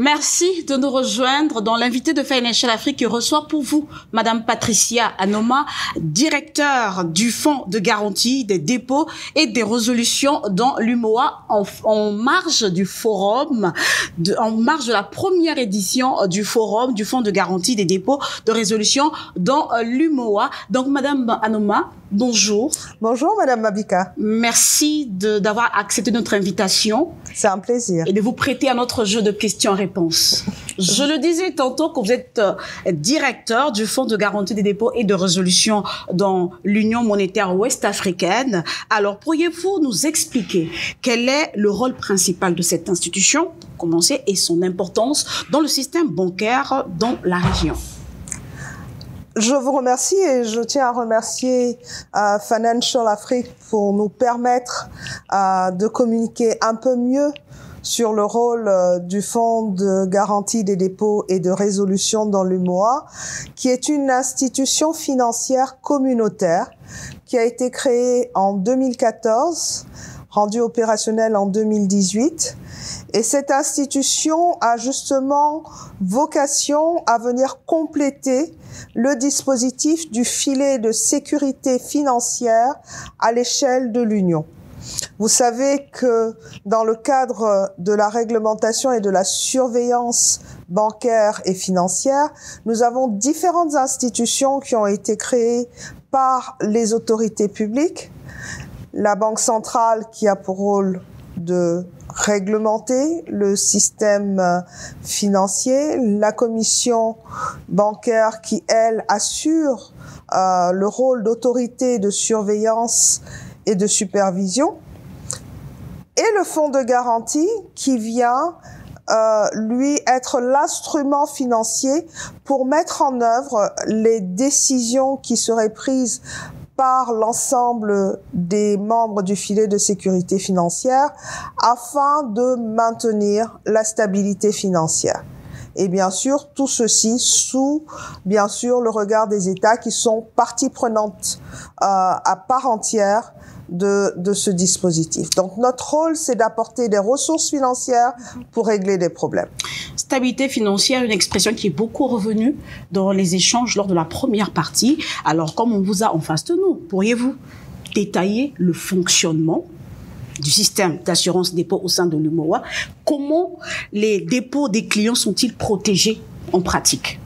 Merci de nous rejoindre dans l'invité de Financial Afrique qui reçoit pour vous Madame Patricia Anoma, directeur du Fonds de garantie des dépôts et des résolutions dans l'UMOA en marge du forum, en marge de la première édition du forum du Fonds de garantie des dépôts de résolution dans l'UMOA. Donc Madame Anoma, bonjour. Bonjour Madame Mabika. Merci d'avoir accepté notre invitation. C'est un plaisir. Et de vous prêter à notre jeu de questions-réponses. Je le disais tantôt que vous êtes directeur du Fonds de garantie des dépôts et de résolution dans l'Union monétaire ouest-africaine. Alors, pourriez-vous nous expliquer quel est le rôle principal de cette institution, pour commencer, et son importance dans le système bancaire dans la région? Je vous remercie et je tiens à remercier Financial Afrique pour nous permettre de communiquer un peu mieux sur le rôle du Fonds de garantie des dépôts et de résolution dans l'UMOA, qui est une institution financière communautaire qui a été créée en 2014, rendue opérationnelle en 2018. Et cette institution a justement vocation à venir compléter le dispositif du filet de sécurité financière à l'échelle de l'Union. Vous savez que dans le cadre de la réglementation et de la surveillance bancaire et financière, nous avons différentes institutions qui ont été créées par les autorités publiques. La Banque centrale qui a pour rôle de réglementer le système financier, la Commission bancaire qui, elle, assure le rôle d'autorité de surveillance et de supervision, et le fonds de garantie qui vient lui être l'instrument financier pour mettre en œuvre les décisions qui seraient prises par l'ensemble des membres du filet de sécurité financière afin de maintenir la stabilité financière. Et bien sûr, tout ceci sous, bien sûr, le regard des États qui sont partie prenante à part entière de ce dispositif. Donc, notre rôle, c'est d'apporter des ressources financières pour régler des problèmes. Stabilité financière, une expression qui est beaucoup revenue dans les échanges lors de la première partie. Alors, comme on vous a en face de nous, pourriez-vous détailler le fonctionnement du système d'assurance dépôt au sein de l'UMOA? Comment les dépôts des clients sont-ils protégés en pratique?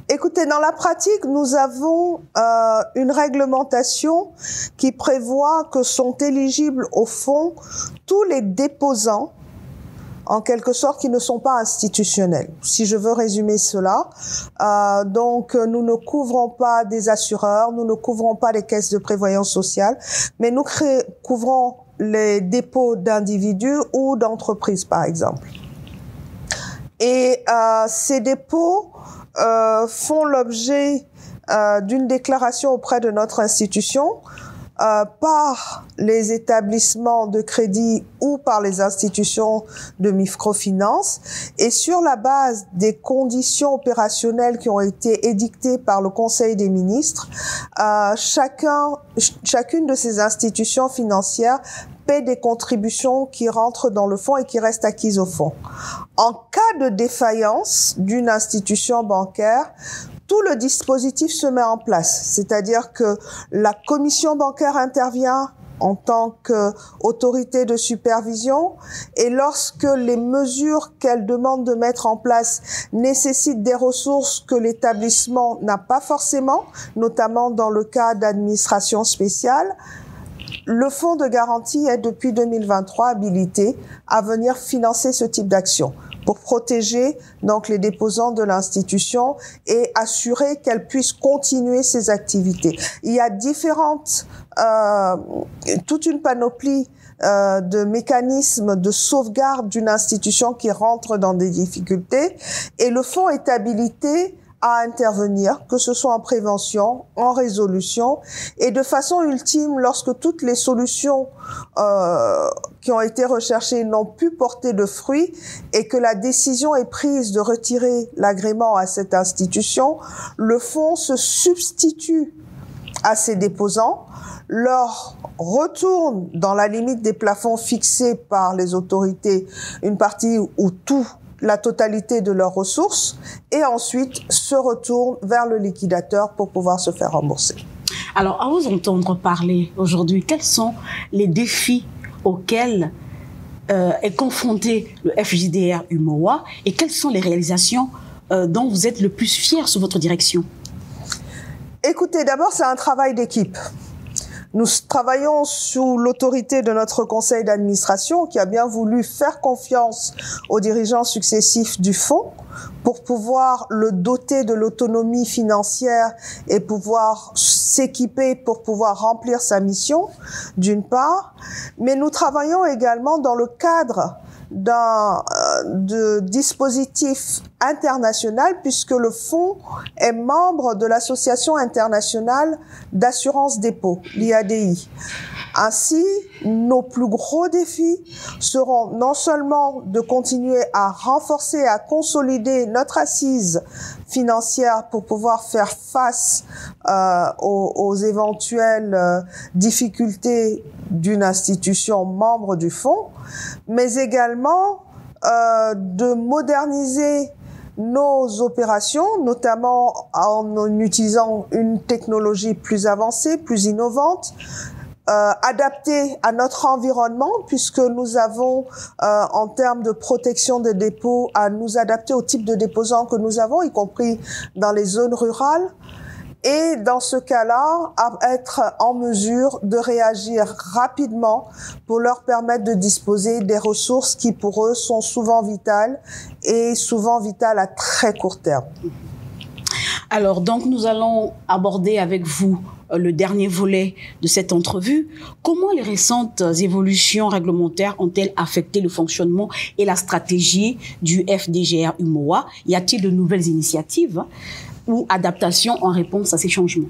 Écoutez, dans la pratique, nous avons une réglementation qui prévoit que sont éligibles au fonds tous les déposants, en quelque sorte, qui ne sont pas institutionnels. Si je veux résumer cela, donc nous ne couvrons pas des assureurs, nous ne couvrons pas les caisses de prévoyance sociale, mais nous couvrons les dépôts d'individus ou d'entreprises, par exemple. Et ces dépôts font l'objet d'une déclaration auprès de notre institution par les établissements de crédit ou par les institutions de microfinance, et sur la base des conditions opérationnelles qui ont été édictées par le Conseil des ministres, chacune de ces institutions financières paie des contributions qui rentrent dans le fonds et qui restent acquises au fonds. En cas de défaillance d'une institution bancaire, tout le dispositif se met en place, c'est-à-dire que la commission bancaire intervient en tant qu'autorité de supervision, et lorsque les mesures qu'elle demande de mettre en place nécessitent des ressources que l'établissement n'a pas forcément, notamment dans le cas d'administration spéciale, le fonds de garantie est depuis 2023 habilité à venir financer ce type d'action pour protéger donc les déposants de l'institution et assurer qu'elle puisse continuer ses activités. Il y a toute une panoplie de mécanismes de sauvegarde d'une institution qui rentre dans des difficultés, et le fonds est habilité à intervenir, que ce soit en prévention, en résolution, et de façon ultime, lorsque toutes les solutions qui ont été recherchées n'ont pu porter de fruits et que la décision est prise de retirer l'agrément à cette institution, le fonds se substitue à ses déposants, leur retourne dans la limite des plafonds fixés par les autorités une partie ou tout la totalité de leurs ressources et ensuite se retournent vers le liquidateur pour pouvoir se faire rembourser. Alors, à vous entendre parler aujourd'hui, quels sont les défis auxquels est confronté le FJDR UMOA et quelles sont les réalisations dont vous êtes le plus fier sous votre direction? Écoutez, d'abord, c'est un travail d'équipe. Nous travaillons sous l'autorité de notre conseil d'administration qui a bien voulu faire confiance aux dirigeants successifs du fonds pour pouvoir le doter de l'autonomie financière et pouvoir s'équiper pour pouvoir remplir sa mission, d'une part. Mais nous travaillons également dans le cadre de dispositif international puisque le fonds est membre de l'Association internationale d'assurance dépôt, l'IADI. Ainsi, nos plus gros défis seront non seulement de continuer à renforcer et à consolider notre assise financière pour pouvoir faire face aux éventuelles difficultés d'une institution membre du fonds, mais également de moderniser nos opérations, notamment en utilisant une technologie plus avancée, plus innovante, adaptée à notre environnement, puisque nous avons, en termes de protection des dépôts, à nous adapter au type de déposants que nous avons, y compris dans les zones rurales. Et dans ce cas-là, à être en mesure de réagir rapidement pour leur permettre de disposer des ressources qui, pour eux, sont souvent vitales et souvent vitales à très court terme. Alors, donc, nous allons aborder avec vous le dernier volet de cette entrevue. Comment les récentes évolutions réglementaires ont-elles affecté le fonctionnement et la stratégie du FDGR UMOA? Y a-t-il de nouvelles initiatives ou adaptations en réponse à ces changements?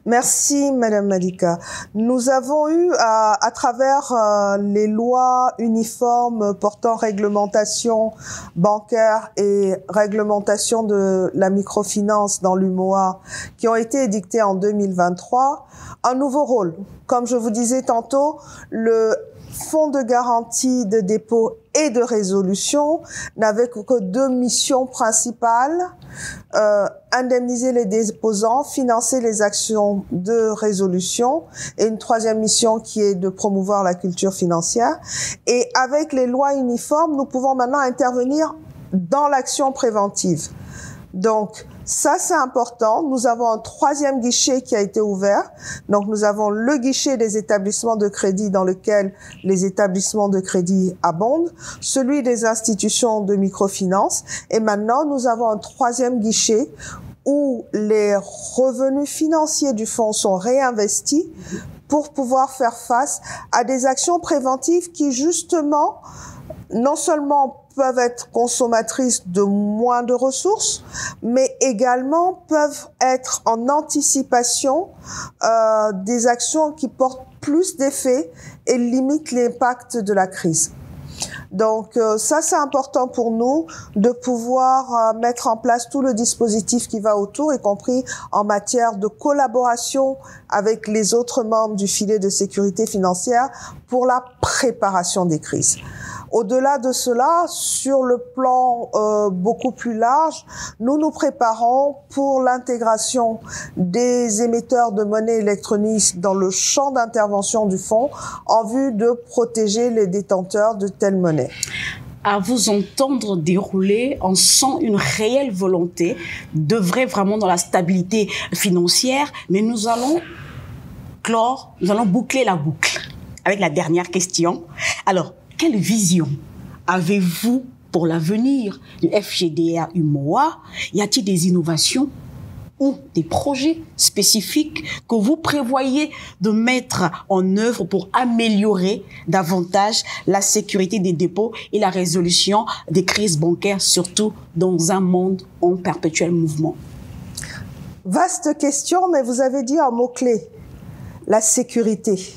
Merci, Madame Malika. Nous avons eu, à travers les lois uniformes portant réglementation bancaire et réglementation de la microfinance dans l'UMOA, qui ont été édictées en 2023, un nouveau rôle. Comme je vous disais tantôt, le Fonds de garantie de dépôt et de résolution n'avait que deux missions principales, indemniser les déposants, financer les actions de résolution, et une troisième mission qui est de promouvoir la culture financière. Et avec les lois uniformes, nous pouvons maintenant intervenir dans l'action préventive. Donc, ça, c'est important. Nous avons un troisième guichet qui a été ouvert. Donc, nous avons le guichet des établissements de crédit dans lequel les établissements de crédit abondent, celui des institutions de microfinance. Et maintenant, nous avons un troisième guichet où les revenus financiers du fonds sont réinvestis pour pouvoir faire face à des actions préventives qui, justement, non seulement peuvent être consommatrices de moins de ressources, mais également peuvent être en anticipation des actions qui portent plus d'effets et limitent l'impact de la crise. Donc ça, c'est important pour nous de pouvoir mettre en place tout le dispositif qui va autour, y compris en matière de collaboration avec les autres membres du filet de sécurité financière pour la préparation des crises. Au-delà de cela, sur le plan beaucoup plus large, nous nous préparons pour l'intégration des émetteurs de monnaie électronique dans le champ d'intervention du fonds en vue de protéger les détenteurs de telles monnaies. À vous entendre dérouler, on sent une réelle volonté d'œuvrer vraiment dans la stabilité financière, mais nous allons boucler la boucle avec la dernière question. Alors, quelle vision avez-vous pour l'avenir du FJDR UMOA? Y a-t-il des innovations ou des projets spécifiques que vous prévoyez de mettre en œuvre pour améliorer davantage la sécurité des dépôts et la résolution des crises bancaires, surtout dans un monde en perpétuel mouvement? Vaste question, mais vous avez dit un mot-clé, la sécurité.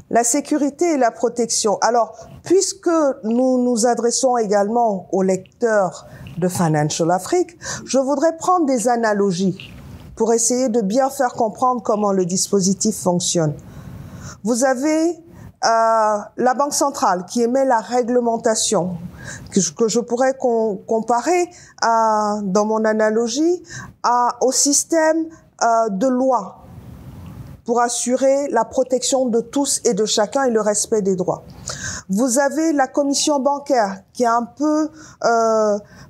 La sécurité et la protection. Alors, puisque nous nous adressons également aux lecteurs de Financial Afrique, je voudrais prendre des analogies pour essayer de bien faire comprendre comment le dispositif fonctionne. Vous avez la Banque centrale qui émet la réglementation, que je pourrais comparer dans mon analogie au système de loi pour assurer la protection de tous et de chacun et le respect des droits. Vous avez la commission bancaire qui est un peu,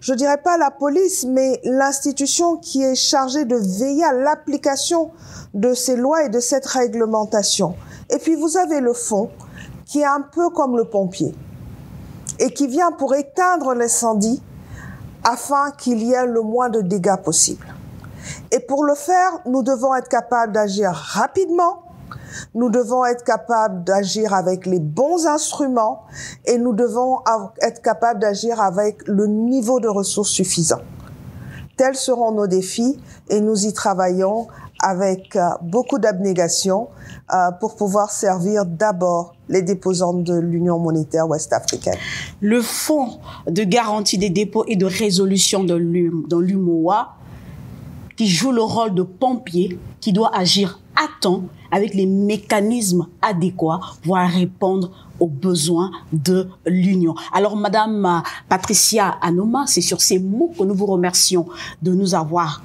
je dirais pas la police, mais l'institution qui est chargée de veiller à l'application de ces lois et de cette réglementation. Et puis vous avez le fonds qui est un peu comme le pompier et qui vient pour éteindre l'incendie afin qu'il y ait le moins de dégâts possible. Et pour le faire, nous devons être capables d'agir rapidement, nous devons être capables d'agir avec les bons instruments et nous devons être capables d'agir avec le niveau de ressources suffisant. Tels seront nos défis et nous y travaillons avec beaucoup d'abnégation pour pouvoir servir d'abord les déposantes de l'Union monétaire ouest-africaine. Le Fonds de garantie des dépôts et de résolution dans l'UMOA, qui joue le rôle de pompier, qui doit agir à temps avec les mécanismes adéquats pour répondre aux besoins de l'Union. Alors, Madame Patricia Anoma, c'est sur ces mots que nous vous remercions de nous avoir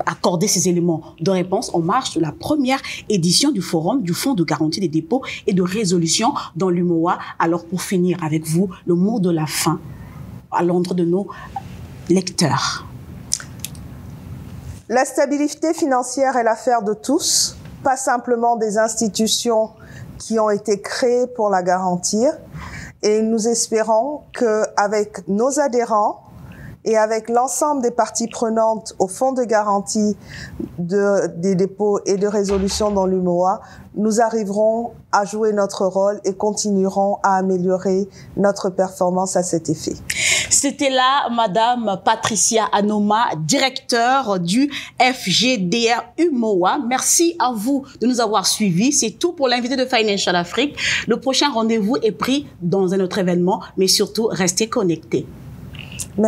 accordé ces éléments de réponse en marge de la première édition du Forum du Fonds de garantie des dépôts et de résolution dans l'UMOA. Alors, pour finir avec vous, le mot de la fin à l'endroit de nos lecteurs. La stabilité financière est l'affaire de tous, pas simplement des institutions qui ont été créées pour la garantir. Et nous espérons qu'avec nos adhérents et avec l'ensemble des parties prenantes au fonds de garantie des dépôts et de résolution dans l'UMOA, nous arriverons à jouer notre rôle et continuerons à améliorer notre performance à cet effet. C'était là Madame Patricia Anoma, directeur du FGDR UMOA. Merci à vous de nous avoir suivis. C'est tout pour l'invité de Financial Afrique. Le prochain rendez-vous est pris dans un autre événement, mais surtout, restez connectés. Merci.